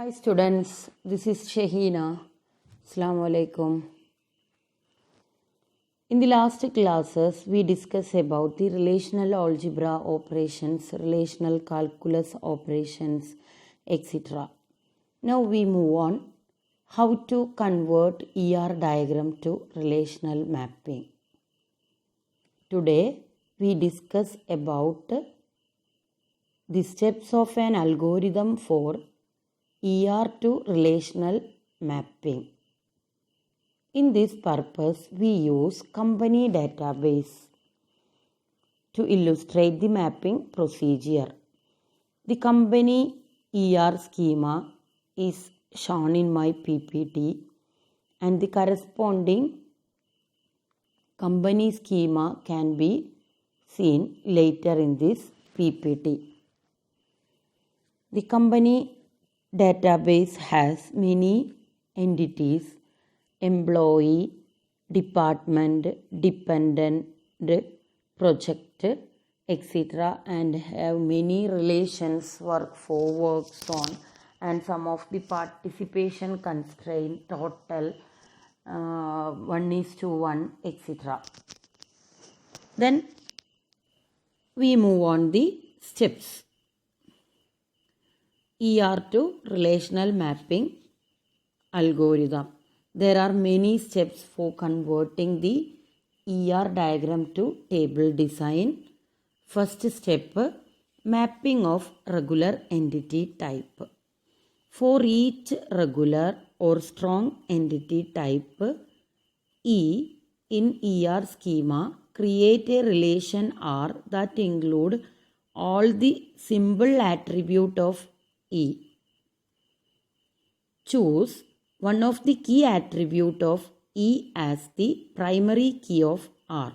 Hi students, this is Shahina. Assalamu alaikum. In the last classes, we discussed about the relational algebra operations, relational calculus operations, etc. Now we move on how to convert ER diagram to relational mapping. Today we discuss about the steps of an algorithm for ER to relational mapping. In this purpose, we use company database to illustrate the mapping procedure. The company ER schema is shown in my PPT and the corresponding company schema can be seen later in this PPT. The company database has many entities: employee, department, dependent, project, etc. and have many relations, work for, works on, and some of the participation constraint, total 1:1, etc. Then we move on the steps. ER to relational mapping algorithm. There are many steps for converting the ER diagram to table design. First step, mapping of regular entity type. For each regular or strong entity type E in ER schema, create a relation R that include all the symbol attribute of E. Choose one of the key attribute of E as the primary key of R.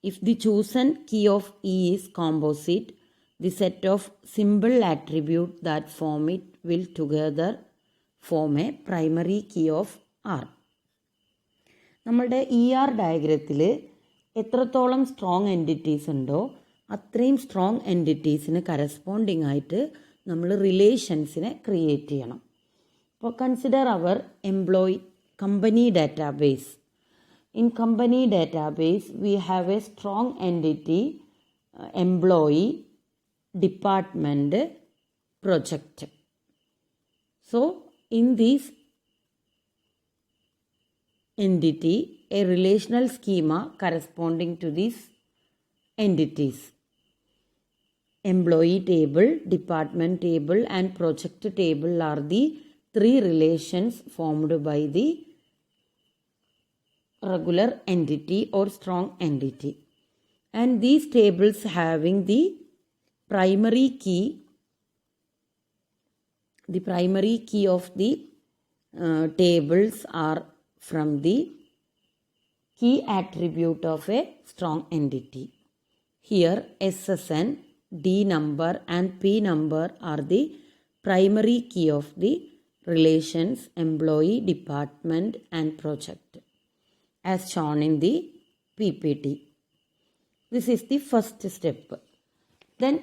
If the chosen key of E is composite, the set of symbol attribute that form it will together form a primary key of R. നമ്മളുടെ ER ഡയഗ്രത്തിൽ എത്രത്തോളം strong entities ഉണ്ടോ അത്രയും strong എൻറ്റിറ്റീസിന് corresponding ആയിട്ട് നമ്മൾ റിലേഷൻസിനെ create ചെയ്യണം. അപ്പോൾ consider our employee company database. In company database we have a strong entity employee, department, project. So in these entity, a relational schema corresponding to these entities. Employee table, department table and project table are the three relations formed by the regular entity or strong entity. And these tables having the primary key of the tables are from the key attribute of a strong entity. Here SSN, D number and P number are the primary key of the relations employee, department and project as shown in the PPT. This is the first step. Then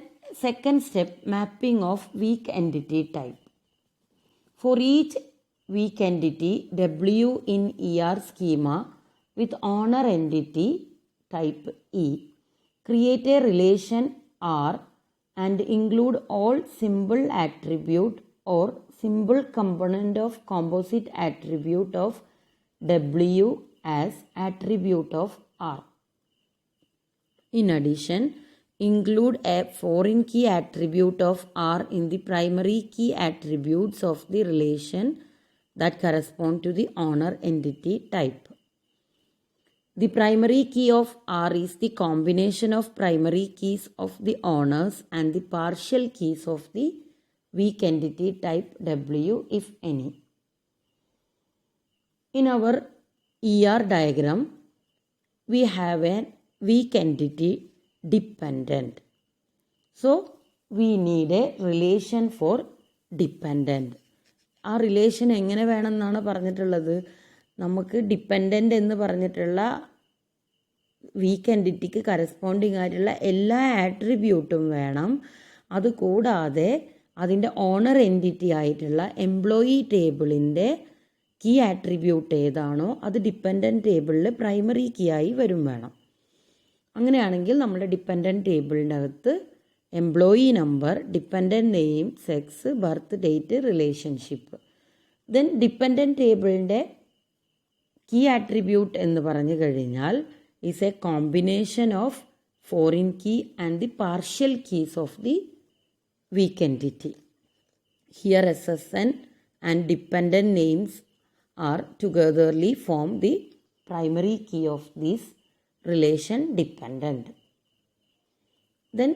second step, mapping of weak entity type. For each weak entity W in ER schema with owner entity type E, create a relation R and include all symbol attribute or symbol component of composite attribute of W as attribute of R. In addition, include a foreign key attribute of R in the primary key attributes of the relation that correspond to the owner entity type. The primary key of R is the combination of primary keys of the owners and the partial keys of the weak entity type W, if any. In our ER diagram, we have a weak entity dependent. So, we need a relation for dependent. ആ relation എങ്ങനെ വേണമെന്നാണ് പറഞ്ഞിട്ടുള്ളത്? നമുക്ക് dependent എന്ന് പറഞ്ഞിട്ടുള്ള week എൻറ്റിറ്റിക്ക് corresponding ആയിട്ടുള്ള എല്ലാ ആട്രിബ്യൂട്ടും വേണം. അതുകൂടാതെ അതിൻ്റെ ഓണർ എൻറ്റിറ്റി ആയിട്ടുള്ള എംപ്ലോയി ടേബിളിൻ്റെ കീ ആട്രിബ്യൂട്ട് ഏതാണോ അത് ഡിപ്പെൻഡൻറ്റ് ടേബിളിൽ പ്രൈമറി കീ ആയി വരും വേണം. അങ്ങനെയാണെങ്കിൽ നമ്മുടെ ഡിപ്പെൻഡൻറ്റ് ടേബിളിൻ്റെ അകത്ത് employee number, dependent name, sex, birth date, relationship. Then dependent ടേബിളിൻ്റെ കീ ആട്രിബ്യൂട്ട് എന്ന് പറഞ്ഞു കഴിഞ്ഞാൽ is a combination of foreign key and the partial keys of the weak entity. Here SSN and dependent names are togetherly form the primary key of this relation dependent. Then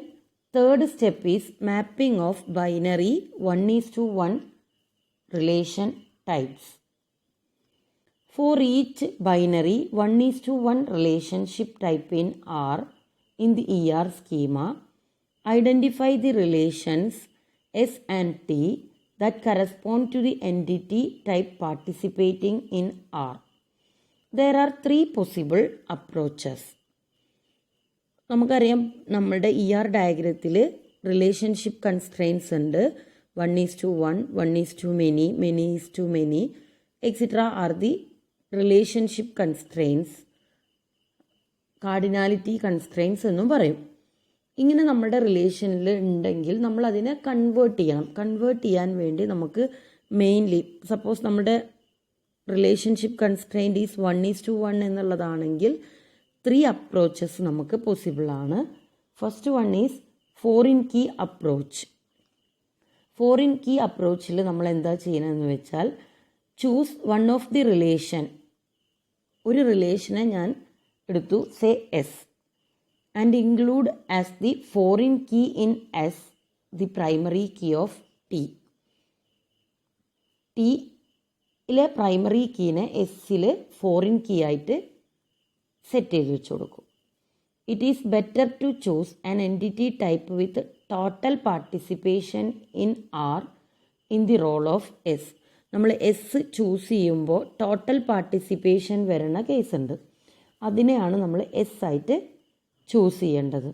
third step is mapping of binary 1:1 relation types. For each binary 1:1 relationship type in R in the ER schema, identify the relations S and T that correspond to the entity type participating in R. There are 3 possible approaches. നമുക്കറിയാം നമ്മളുടെ ER ഡയഗ്രത്തിൽ relationship constraints ഉണ്ട്. 1:1, 1:many, many::many, etc. are the relationship constraints. Cardinality constraints എന്നും പറയും. ഇങ്ങനെ നമ്മുടെ റിലേഷനിൽ ഉണ്ടെങ്കിൽ നമ്മൾ അതിനെ കൺവേർട്ട് ചെയ്യണം. കൺവേർട്ട് ചെയ്യാൻ വേണ്ടി നമുക്ക് മെയിൻലി സപ്പോസ് നമ്മുടെ റിലേഷൻഷിപ്പ് കൺസ്ട്രെയിൻറ്റ് ഈസ് 1:1 എന്നുള്ളതാണെങ്കിൽ 3 അപ്രോച്ചസ് നമുക്ക് പോസിബിൾ ആണ്. First one is foreign key approach. Foreign key അപ്രോച്ചിൽ നമ്മൾ എന്താ ചെയ്യണമെന്ന് വെച്ചാൽ choose one of the relation. ഒരു റിലേഷനെ ഞാൻ എടുത്തു, say S, and include as the foreign key in S the primary key of T. Tയിലെ പ്രൈമറി കീനെ എസ്സിൽ ഫോറിൻ കീ ആയിട്ട് സെറ്റ് ചെയ്ത് വെച്ച് കൊടുക്കും. It is better to choose an entity type with total participation in R in the role of S. നമ്മൾ S choose ചെയ്യുമ്പോൾ total participation വരുന്ന കേസുണ്ട്. അതിനെയാണ് നമ്മൾ എസ് ആയിട്ട് ചൂസ് ചെയ്യേണ്ടത്.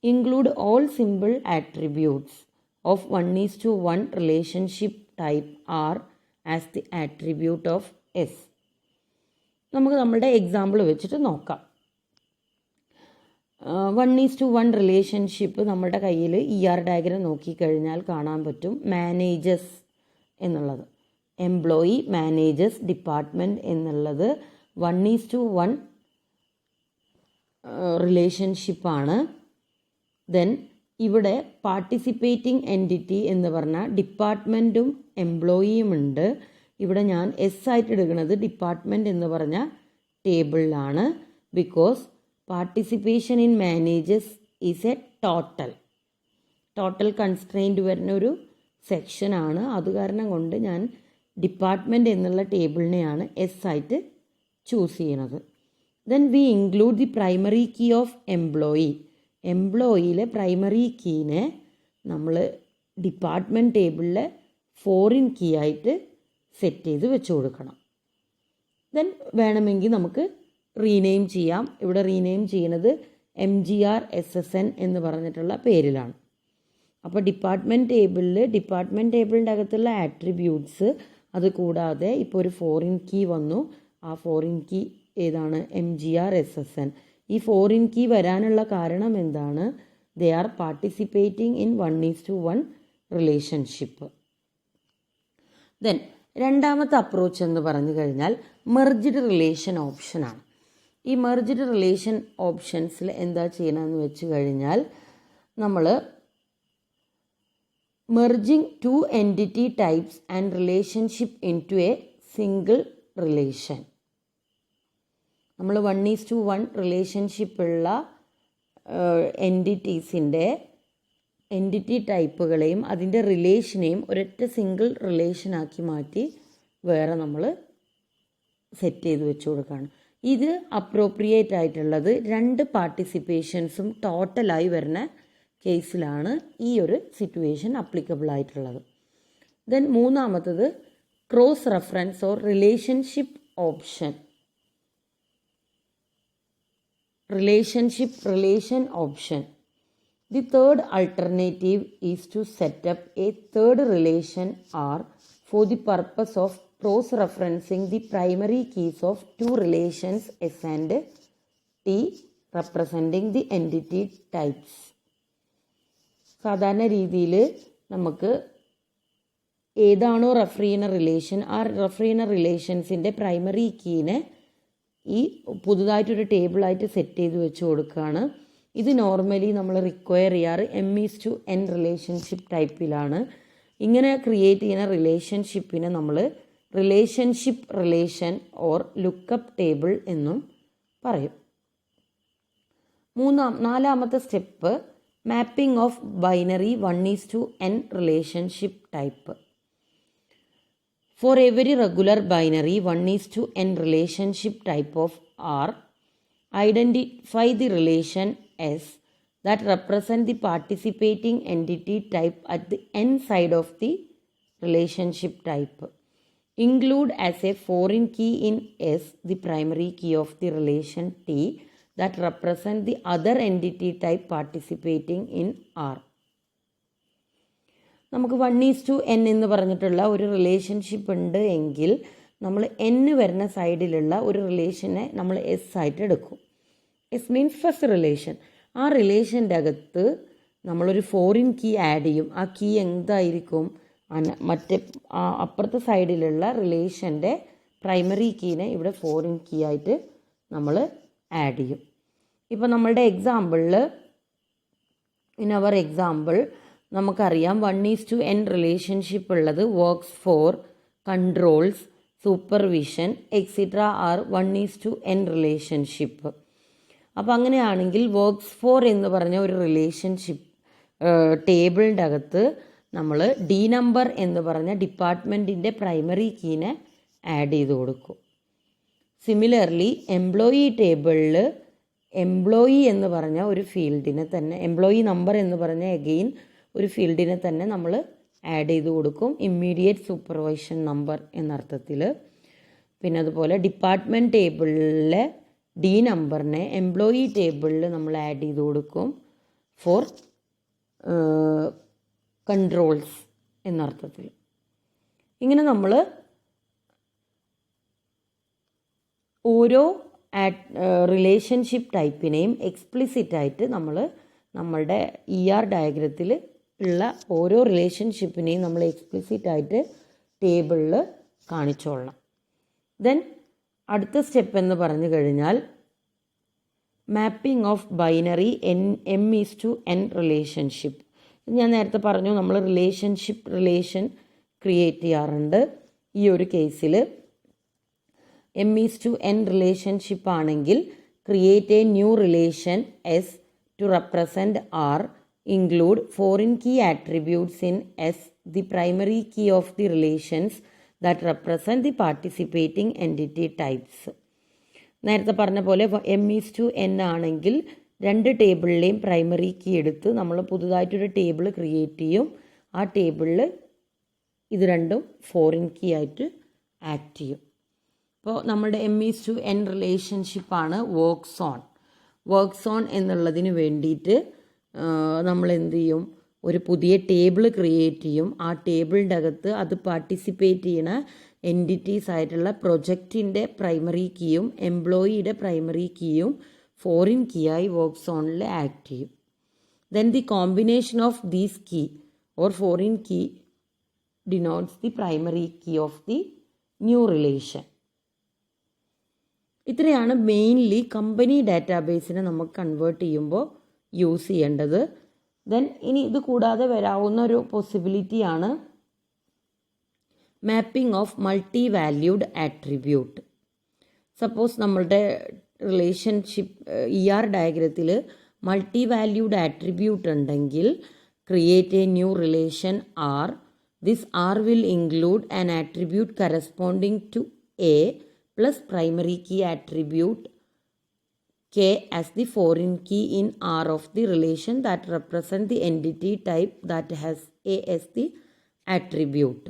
Include all simple attributes of 1:1 relationship type R as the attribute of S. നമുക്ക് നമ്മുടെ എക്സാമ്പിൾ വെച്ചിട്ട് നോക്കാം. 1:1 റിലേഷൻഷിപ്പ് നമ്മുടെ കയ്യിൽ ER ഡയഗ്രം നോക്കിക്കഴിഞ്ഞാൽ കാണാൻ പറ്റും. മാനേജേഴ്സ് എന്നുള്ളത്, എംപ്ലോയി, മാനേജേഴ്സ്, ഡിപ്പാർട്ട്മെൻറ്റ് എന്നുള്ളത് 1:1 റിലേഷൻഷിപ്പാണ്. ദെൻ ഇവിടെ പാർട്ടിസിപ്പേറ്റിംഗ് എൻറ്റിറ്റി എന്ന് പറഞ്ഞാൽ ഡിപ്പാർട്ട്മെൻറ്റും എംപ്ലോയിയും ഉണ്ട്. ഇവിടെ ഞാൻ എസ് ആയിട്ട് എടുക്കുന്നത് ഡിപ്പാർട്ട്മെൻറ്റ് എന്ന് പറഞ്ഞ ടേബിളിലാണ്. Because participation in managers is a total constraint വരുന്ന ഒരു സെക്ഷനാണ്. അത് കാരണം കൊണ്ട് ഞാൻ ഡിപ്പാർട്ട്മെൻറ്റ് എന്നുള്ള ടേബിളിനെയാണ് എസ് ആയിട്ട് ചൂസ് ചെയ്യണത്. Then we include the primary key of employee. എംപ്ലോയിയിലെ പ്രൈമറി കീനെ നമ്മൾ ഡിപ്പാർട്ട്മെൻറ്റ് ടേബിളിലെ ഫോറിൻ കീ ആയിട്ട് സെറ്റ് ചെയ്ത് വെച്ച് കൊടുക്കണം. ദെൻ വേണമെങ്കിൽ നമുക്ക് റീനെയിം ചെയ്യാം. ഇവിടെ റീനെയിം ചെയ്യുന്നത് MGR SSN എന്ന് പറഞ്ഞിട്ടുള്ള പേരിലാണ്. അപ്പോൾ ഡിപ്പാർട്ട്മെൻറ്റ് ടേബിളിൻ്റെ അകത്തുള്ള ആട്രിബ്യൂട്ട്സ്, അത് കൂടാതെ ഇപ്പോൾ ഒരു ഫോറിൻ കീ വന്നു. ആ ഫോറിൻ കീ ഏതാണ്? MGR SSN. ഈ ഫോറിൻ കീ വരാനുള്ള കാരണം എന്താണ്? They are participating in 1:1 relationship. Then രണ്ടാമത്തെ അപ്രോച്ച് എന്ന് പറഞ്ഞു കഴിഞ്ഞാൽ മെർജ്ഡ് റിലേഷൻ ഓപ്ഷനാണ്. ഈ മെർജ്ഡ് റിലേഷൻ ഓപ്ഷൻസിൽ എന്താ ചെയ്യണമെന്ന് വെച്ച് കഴിഞ്ഞാൽ നമ്മൾ merging 2 entity types and relationship into a single relation. നമ്മൾ 1:1 റിലേഷൻഷിപ്പുള്ള എൻറ്റിറ്റീസിൻ്റെ എൻറ്റിറ്റി ടൈപ്പുകളെയും അതിൻ്റെ റിലേഷനെയും ഒരൊറ്റ സിംഗിൾ റിലേഷനാക്കി മാറ്റി വേറെ നമ്മൾ സെറ്റ് ചെയ്ത് വെച്ച് കൊടുക്കുകയാണ്. ഇത് അപ്രോപ്രിയേറ്റ് ആയിട്ടുള്ളത് 2 പാർട്ടിസിപ്പേഷൻസും ടോട്ടലായി വരുന്ന കേസിലാണ് ഈ ഒരു സിറ്റുവേഷൻ അപ്ലിക്കബിൾ ആയിട്ടുള്ളത്. ദെൻ മൂന്നാമത്തത് cross reference or relation option. The third alternative is to set up a third relation R for the purpose of cross-referencing the primary keys of two relations S and T representing the entity types. സാധാരണ രീതിയിൽ നമുക്ക് ഏതാണോ refer ചെയ്യുന്ന relation, ആ refer ചെയ്യുന്ന റിലേഷൻസിൻ്റെ primary കീനെ ഈ പുതുതായിട്ടൊരു ടേബിളായിട്ട് set ചെയ്ത് വെച്ച് കൊടുക്കുകയാണ്. ഇത് നോർമലി നമ്മൾ റിക്വയർ ചെയ്യാറ് M:N റിലേഷൻഷിപ്പ് ടൈപ്പിലാണ്. ഇങ്ങനെ ക്രിയേറ്റ് ചെയ്യുന്ന റിലേഷൻഷിപ്പിനെ നമ്മൾ relationship relation or lookup table എന്നും പറയും. നാലാമത്തെ step mapping of binary 1:n relationship type. For every regular binary 1:n relationship type of R, identify the relation S that represent the participating entity type at the n side of the relationship type. Include as a foreign key in S the primary key of the relation T that represent the other entity type participating in R. നമുക്ക് 1:n എന്ന് പറഞ്ഞിട്ടുള്ള ഒരു relationship ഉണ്ട് എങ്കിൽ നമ്മൾ n വരുന്ന സൈഡിലുള്ള ഒരു റിലേഷനെ നമ്മൾ എസ് ആയിട്ട് എടുക്കും. S means first relation. ആ റിലേഷൻ്റെ അകത്ത് നമ്മളൊരു ഫോറിൻ കീ ആഡ് ചെയ്യും. ആ കീ എന്തായിരിക്കും? മറ്റേ അപ്പുറത്തെ സൈഡിലുള്ള റിലേഷൻ്റെ പ്രൈമറി കീനെ ഇവിടെ ഫോറിൻ കീ ആയിട്ട് നമ്മൾ ആഡ് ചെയ്യും. ഇപ്പോൾ നമ്മളുടെ എക്സാമ്പിളിൽ, ഇൻ അവർ എക്സാമ്പിൾ നമുക്കറിയാം 1:n റിലേഷൻഷിപ്പ് ഉള്ളത് works for, controls, supervision etcetera are 1:n relationship. അപ്പോൾ അങ്ങനെയാണെങ്കിൽ വർക്ക്സ് ഫോർ എന്ന് പറഞ്ഞ ഒരു റിലേഷൻഷിപ്പ് ടേബിളിൻ്റെ അകത്ത് നമ്മൾ ഡി നമ്പർ എന്ന് പറഞ്ഞ ഡിപ്പാർട്ട്മെൻറ്റിൻ്റെ പ്രൈമറി കീനെ ആഡ് ചെയ്ത് കൊടുക്കും. സിമിലർലി എംപ്ലോയി ടേബിളിൽ എംപ്ലോയി എന്ന് പറഞ്ഞ ഒരു ഫീൽഡിനെ തന്നെ, എംപ്ലോയി നമ്പർ എന്ന് പറഞ്ഞ എഗെയിൻ ഒരു ഫീൽഡിനെ തന്നെ നമ്മൾ ആഡ് ചെയ്ത് കൊടുക്കും, ഇമ്മീഡിയറ്റ് സൂപ്പർവൈഷൻ നമ്പർ എന്നർത്ഥത്തിൽ. പിന്നെ അതുപോലെ ഡിപ്പാർട്ട്മെൻറ്റ് ടേബിളിലെ ഡി നമ്പറിനെ എംപ്ലോയി ടേബിളിൽ നമ്മൾ ആഡ് ചെയ്ത് കൊടുക്കും ഫോർ കൺട്രോൾസ് എന്നർത്ഥത്തിൽ. ഇങ്ങനെ നമ്മൾ ഓരോ റിലേഷൻഷിപ്പ് ടൈപ്പിനെയും എക്സ്പ്ലിസിറ്റായിട്ട് നമ്മൾ നമ്മളുടെ ER ഡയഗ്രത്തിൽ ഉള്ള ഓരോ റിലേഷൻഷിപ്പിനെയും നമ്മൾ എക്സ്പ്ലിസിറ്റായിട്ട് ടേബിളിൽ കാണിച്ചോളണം. ദെൻ അടുത്ത സ്റ്റെപ്പ് എന്ന് പറഞ്ഞു കഴിഞ്ഞാൽ mapping of binary M:n relationship. ഞാൻ നേരത്തെ പറഞ്ഞു നമ്മൾ റിലേഷൻ ക്രിയേറ്റ് ചെയ്യാറുണ്ട്. ഈ ഒരു കേസിൽ M:n റിലേഷൻഷിപ്പ് ആണെങ്കിൽ create a new relation S to represent R, include foreign key attributes in S, the primary key of the relations that represent the participating entity types. നേരത്തെ പറഞ്ഞ പോലെ M:n ആണെങ്കിൽ രണ്ട് ടേബിളിലെയും പ്രൈമറി കീ എടുത്ത് നമ്മൾ പുതുതായിട്ടൊരു table create ചെയ്യും. ആ ടേബിളിൽ ഇത് രണ്ടും ഫോറിൻ കീ ആയിട്ട് ആക്ട് ചെയ്യും. അപ്പോൾ നമ്മുടെ M:n റിലേഷൻഷിപ്പാണ് വർക്ക്സ് ഓൺ. വർക്ക്സ് ഓൺ എന്നുള്ളതിന് വേണ്ടിയിട്ട് നമ്മൾ എന്ത് ചെയ്യും? ഒരു പുതിയ ടേബിൾ ക്രിയേറ്റ് ചെയ്യും. ആ ടേബിളിൻ്റെ അകത്ത് അത് പാർട്ടിസിപ്പേറ്റ് ചെയ്യുന്ന എൻറ്റിറ്റീസ് ആയിട്ടുള്ള പ്രൊജക്റ്റിൻ്റെ പ്രൈമറി കീയും എംപ്ലോയിയുടെ പ്രൈമറി കീയും ഫോറിൻ കീ ആയി വർക്ക്സ് ഓണിൽ ആക്ട് ചെയ്യും. Then the combination of these key or foreign key denotes the primary key of the new relation. ഇത്രയാണ് മെയിൻലി കമ്പനി ഡാറ്റാബേസിനെ നമുക്ക് കൺവേർട്ട് ചെയ്യുമ്പോൾ യൂസ് ചെയ്യേണ്ടത്. ദെൻ ഇനി ഇത് കൂടാതെ വരാവുന്ന ഒരു പോസിബിലിറ്റിയാണ് mapping of multi valued attribute. Suppose നമ്മളുടെ റിലേഷൻഷിപ്പ് ER ഡയഗ്രത്തിൽ മൾട്ടി വാല്യൂഡ് ആട്രിബ്യൂട്ട് ഉണ്ടെങ്കിൽ create a new relation R. This R will include an attribute corresponding to A plus primary key attribute K as the foreign key in R of the relation that represent the entity type that has A as the attribute.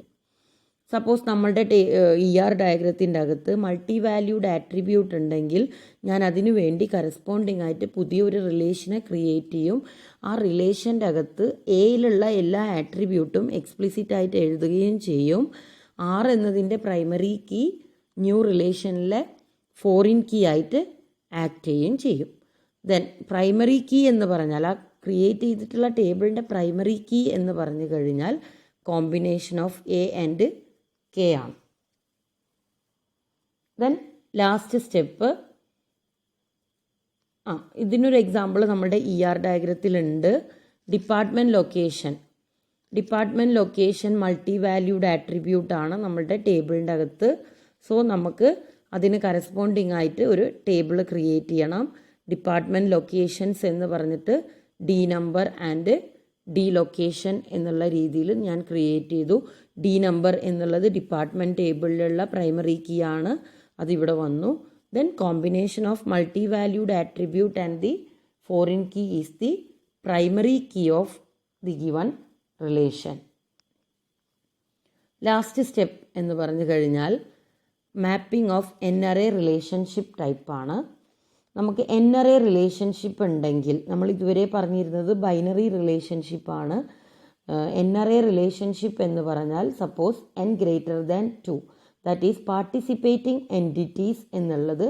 Suppose നമ്മളുടെ ER ഡയഗ്രത്തിൻ്റെ അകത്ത് multi valued attribute ഉണ്ടെങ്കിൽ ഞാൻ അതിനു വേണ്ടി corresponding ആയിട്ട് പുതിയൊരു റിലേഷനെ create ചെയ്യും. ആ റിലേഷൻ്റെ അകത്ത് എയിലുള്ള എല്ലാ ആട്രിബ്യൂട്ടും എക്സ്പ്ലിസിറ്റ് ആയിട്ട് എഴുതുകയും ചെയ്യും. R എന്നതിൻ്റെ പ്രൈമറി കീ ന്യൂ റിലേഷനിലെ ഫോറിൻ കീ ആയിട്ട് ആക്ട് ചെയ്യുകയും ചെയ്യും. ദെൻ പ്രൈമറി കീ എന്ന് പറഞ്ഞാൽ ആ ക്രിയേറ്റ് ചെയ്തിട്ടുള്ള ടേബിളിൻ്റെ പ്രൈമറി കീ എന്ന് പറഞ്ഞു കഴിഞ്ഞാൽ combination of A and K ആണ്. ദെൻ ലാസ്റ്റ് സ്റ്റെപ്പ്, ഇതിനൊരു എക്സാമ്പിൾ നമ്മുടെ ER ഡയഗ്രത്തിലുണ്ട്. Department location multi valued attribute ആണ് നമ്മളുടെ ടേബിളിൻ്റെ അകത്ത്. സോ നമുക്ക് അതിന് കറസ്പോണ്ടിങ് ആയിട്ട് ഒരു ടേബിൾ ക്രിയേറ്റ് ചെയ്യണം. ഡിപ്പാർട്ട്മെൻറ്റ് ലൊക്കേഷൻസ് എന്ന് പറഞ്ഞിട്ട് D number and D location എന്നുള്ള രീതിയിൽ ഞാൻ ക്രിയേറ്റ് ചെയ്തു. D നമ്പർ എന്നുള്ളത് ഡിപ്പാർട്ട്മെൻറ്റ് ടേബിളിലുള്ള പ്രൈമറി കീ ആണ്, അതിവിടെ വന്നു. Then combination of multi valued attribute and the foreign key is the primary key of the given relation. Last step എന്ന് പറഞ്ഞു കഴിഞ്ഞാൽ മാപ്പിംഗ് ഓഫ് n-array റിലേഷൻഷിപ്പ് ടൈപ്പാണ്. നമുക്ക് n-array റിലേഷൻഷിപ്പ് ഉണ്ടെങ്കിൽ, നമ്മൾ ഇതുവരെ പറഞ്ഞിരുന്നത് ബൈനറി റിലേഷൻഷിപ്പാണ്. n-array റിലേഷൻഷിപ്പ് എന്ന് പറഞ്ഞാൽ suppose n greater than 2, that is participating entities എന്നുള്ളത്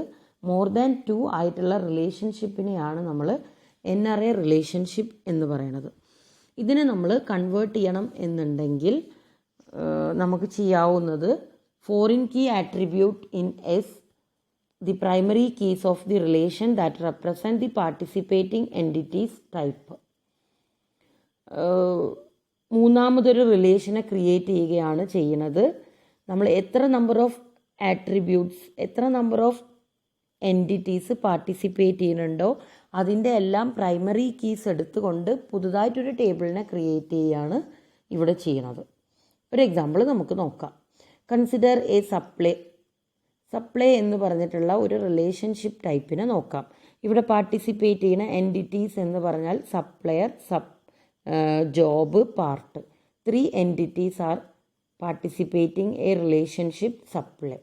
മോർ ദാൻ 2 ആയിട്ടുള്ള റിലേഷൻഷിപ്പിനെയാണ് നമ്മൾ n-array റിലേഷൻഷിപ്പ് എന്ന് പറയുന്നത്. ഇതിനെ നമ്മൾ കൺവേർട്ട് ചെയ്യണം എന്നുണ്ടെങ്കിൽ നമുക്ക് ചെയ്യാവുന്നത് foreign key attribute in S, the primary keys of the relation that represent the participating entities type. മൂന്നാമതൊരു റിലേഷനെ ക്രിയേറ്റ് ചെയ്യുകയാണ് ചെയ്യുന്നത്. നമ്മൾ എത്ര നമ്പർ ഓഫ് ആട്രിബ്യൂട്ട്സ്, എത്ര നമ്പർ ഓഫ് എൻറ്റിറ്റീസ് പാർട്ടിസിപ്പേറ്റ് ചെയ്യുന്നുണ്ടോ അതിൻ്റെ എല്ലാം പ്രൈമറി കീസ് എടുത്തുകൊണ്ട് പുതുതായിട്ടൊരു ടേബിളിനെ ക്രിയേറ്റ് ചെയ്യുകയാണ് ഇവിടെ ചെയ്യുന്നത്. ഒരു എക്സാമ്പിൾ നമുക്ക് നോക്കാം. കൺസിഡർ എ സപ്ലൈ എന്ന് പറഞ്ഞിട്ടുള്ള ഒരു റിലേഷൻഷിപ്പ് ടൈപ്പിനെ നോക്കാം. ഇവിടെ പാർട്ടിസിപ്പേറ്റ് ചെയ്യുന്ന എൻറ്റിറ്റീസ് എന്ന് പറഞ്ഞാൽ supplier, job, part. 3 entities are participating a relationship supply.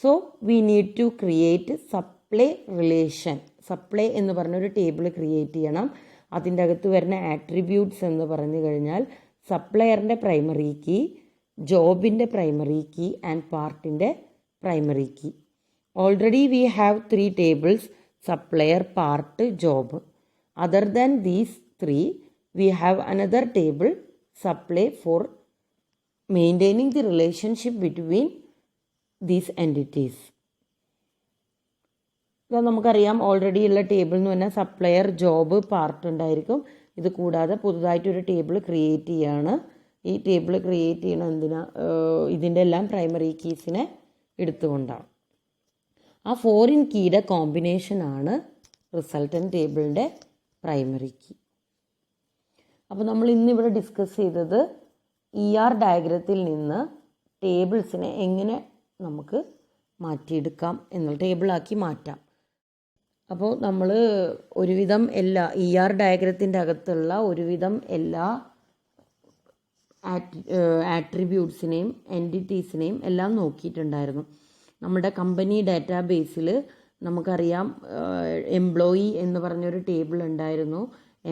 So we need to create supply relation. Supply എന്ന് പറഞ്ഞൊരു ടേബിൾ ക്രിയേറ്റ് ചെയ്യണം. അതിൻ്റെ അകത്ത് വരുന്ന ആട്രിബ്യൂട്ട്സ് എന്ന് പറഞ്ഞു കഴിഞ്ഞാൽ സപ്ലയറിൻ്റെ പ്രൈമറി കീ, ജോബിൻ്റെ പ്രൈമറി കീ ആൻഡ് പാർട്ടിൻ്റെ primary key. Already we have 3 tables, supplier, part, job. Other than these 3 we have another table, supply, for maintaining the relationship between these entities. ഇപ്പോൾ നമുക്കറിയാം ഓൾറെഡി ഉള്ള table എന്ന് പറഞ്ഞാൽ supplier, job, part ഉണ്ടായിരിക്കും. ഇത് കൂടാതെ പുതുതായിട്ടൊരു table create ചെയ്യുകയാണ്. ഈ ടേബിൾ ക്രിയേറ്റ് ചെയ്യണം എന്തിനാ? ഇതിൻ്റെ എല്ലാം പ്രൈമറി കീസിനെ എടുത്തുകൊണ്ടാണ്. ആ ഫോറിൻ കീയുടെ കോമ്പിനേഷനാണ് റിസൾട്ടൻറ്റ് ടേബിളിൻ്റെ പ്രൈമറി കീ. അപ്പോൾ നമ്മൾ ഇന്നിവിടെ ഡിസ്കസ് ചെയ്തത് ER ഡയഗ്രത്തിൽ നിന്ന് ടേബിൾസിനെ എങ്ങനെ നമുക്ക് മാറ്റിയെടുക്കാം എന്നുള്ള ടേബിളാക്കി മാറ്റാം. അപ്പോൾ നമ്മൾ ഒരുവിധം എല്ലാ ER ഡയഗ്രത്തിൻ്റെ അകത്തുള്ള ഒരുവിധം എല്ലാ ആട്രിബ്യൂട്ട്സിനെയും എൻറ്റിറ്റീസിനെയും എല്ലാം നോക്കിയിട്ടുണ്ടായിരുന്നു. നമ്മുടെ കമ്പനി ഡാറ്റാബേസിൽ നമുക്കറിയാം എംപ്ലോയി എന്ന് പറഞ്ഞൊരു ടേബിൾ ഉണ്ടായിരുന്നു.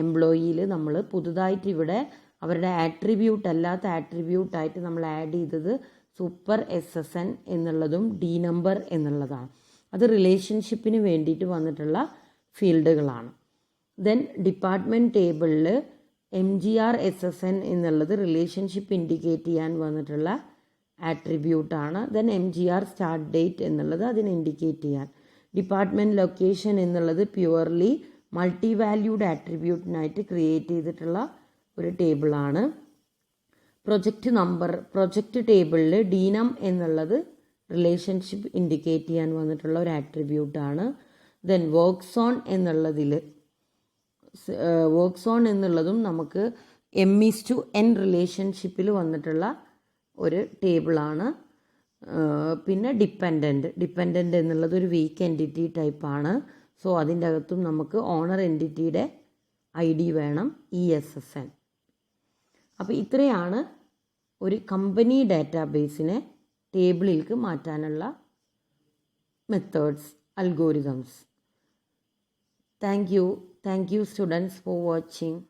എംപ്ലോയിയിൽ നമ്മൾ പുതുതായിട്ട് ഇവിടെ അവരുടെ ആട്രിബ്യൂട്ട് അല്ലാത്ത ആട്രിബ്യൂട്ടായിട്ട് നമ്മൾ ആഡ് ചെയ്തത് സൂപ്പർ SSN എന്നുള്ളതും D നമ്പർ എന്നുള്ളതാണ്. അത് റിലേഷൻഷിപ്പിന് വേണ്ടിയിട്ട് വന്നിട്ടുള്ള ഫീൽഡുകളാണ്. ദെൻ ഡിപ്പാർട്ട്മെൻറ്റ് ടേബിളിൽ MGR SSN എന്നുള്ളത് റിലേഷൻഷിപ്പ് ഇൻഡിക്കേറ്റ് ചെയ്യാൻ വന്നിട്ടുള്ള ആട്രിബ്യൂട്ടാണ്. ദെൻ MGR സ്റ്റാർട്ട് ഡേറ്റ് എന്നുള്ളത് അതിനെ ഇൻഡിക്കേറ്റ് ചെയ്യാൻ. ഡിപ്പാർട്ട്മെൻറ്റ് ലൊക്കേഷൻ എന്നുള്ളത് പ്യുവർലി മൾട്ടി വാല്യൂഡ് ആട്രിബ്യൂട്ടിനായിട്ട് ക്രിയേറ്റ് ചെയ്തിട്ടുള്ള ഒരു ടേബിളാണ്. പ്രൊജക്റ്റ് ടേബിളിൽ DNum എന്നുള്ളത് റിലേഷൻഷിപ്പ് ഇൻഡിക്കേറ്റ് ചെയ്യാൻ വന്നിട്ടുള്ള ഒരു ആട്രിബ്യൂട്ടാണ്. ദെൻ വർക്ക് സോൺ എന്നുള്ളതും നമുക്ക് M:n റിലേഷൻഷിപ്പിൽ വന്നിട്ടുള്ള ഒരു ടേബിളാണ്. പിന്നെ ഡിപ്പെൻഡൻ്റ് എന്നുള്ളത് ഒരു വീക്ക് എൻറ്റിറ്റി ടൈപ്പാണ്. സോ അതിൻ്റെ അകത്തും നമുക്ക് ഓണർ എൻറ്റിറ്റിയുടെ ID വേണം, ESSN. അപ്പോൾ ഇത്രയാണ് ഒരു കമ്പനി ഡാറ്റാബേസിനെ ടേബിളിലേക്ക് മാറ്റാനുള്ള methods, algorithms. Thank you students for watching.